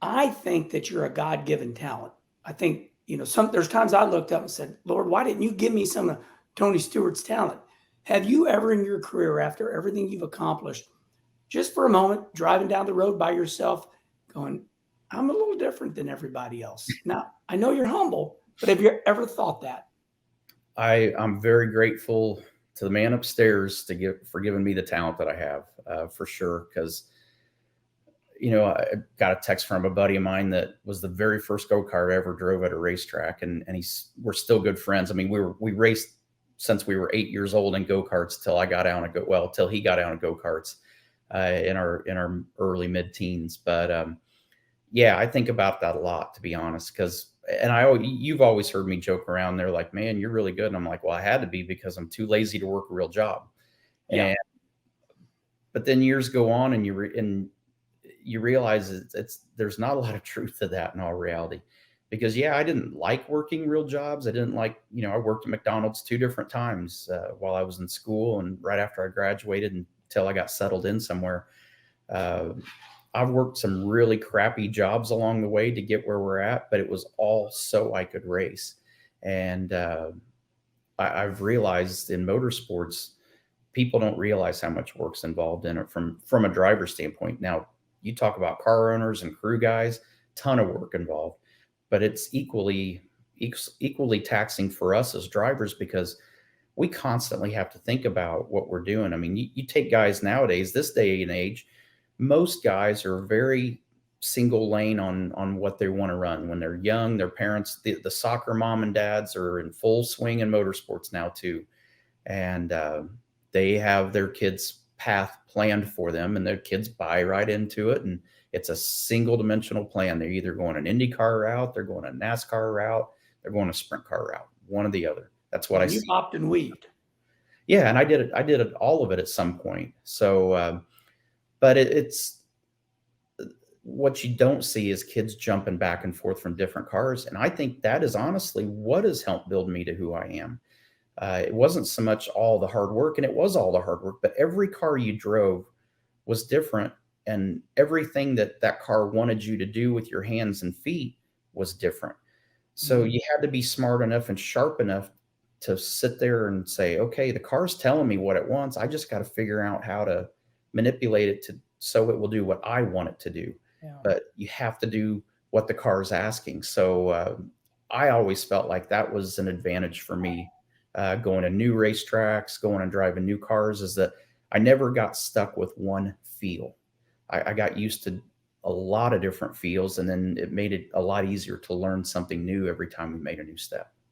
I think that you're a God-given talent. I think, there's times I looked up and said, Lord, why didn't you give me some of Tony Stewart's talent? Have you ever in your career, after everything you've accomplished, just for a moment, driving down the road by yourself, going, I'm a little different than everybody else? Now, I know you're humble, but have you ever thought that? I'm very grateful to the man upstairs for giving me the talent that I have, for sure. Because I got a text from a buddy of mine that was the very first go kart I ever drove at a racetrack, and we're still good friends. I mean, we raced since we were 8 years old in go karts till I got out and till he got out in go karts in our early mid teens. But yeah, I think about that a lot, to be honest. Because you've always heard me joke around. They're like, "Man, you're really good," and I'm like, "Well, I had to be because I'm too lazy to work a real job." Yeah. And but then years go on, and you realize there's not a lot of truth to that in all reality. Because yeah, I didn't like working real jobs. I didn't like, I worked at McDonald's 2 different times while I was in school and right after I graduated until I got settled in somewhere. Uh, I've worked some really crappy jobs along the way to get where we're at, but it was all so I could race. And I've realized in motorsports, people don't realize how much work's involved in it from a driver standpoint. Now, you talk about car owners and crew guys, ton of work involved, but it's equally taxing for us as drivers because we constantly have to think about what we're doing. I mean, you take guys nowadays, this day and age, most guys are very single lane on what they want to run. When they're young, their parents, the soccer mom and dads are in full swing in motorsports now too, and they have their kids' path planned for them, and their kids buy right into it, and it's a single dimensional plan. They're either going an Indy car route, they're going a NASCAR route, they're going a sprint car route, one or the other. That's what I And you see. hopped and weaved. Yeah, and I did all of it at some point. So, but it's what you don't see is kids jumping back and forth from different cars, and I think that is honestly what has helped build me to who I am. It wasn't so much all the hard work, and it was all the hard work, but every car you drove was different, and everything that car wanted you to do with your hands and feet was different. So Mhm. you had to be smart enough and sharp enough to sit there and say, okay, the car's telling me what it wants. I just got to figure out how to manipulate it so it will do what I want it to do. Yeah. But you have to do what the car is asking. So I always felt like that was an advantage for me, going to new racetracks, going and driving new cars, is that I never got stuck with one feel. I got used to a lot of different feels, and then it made it a lot easier to learn something new every time we made a new step.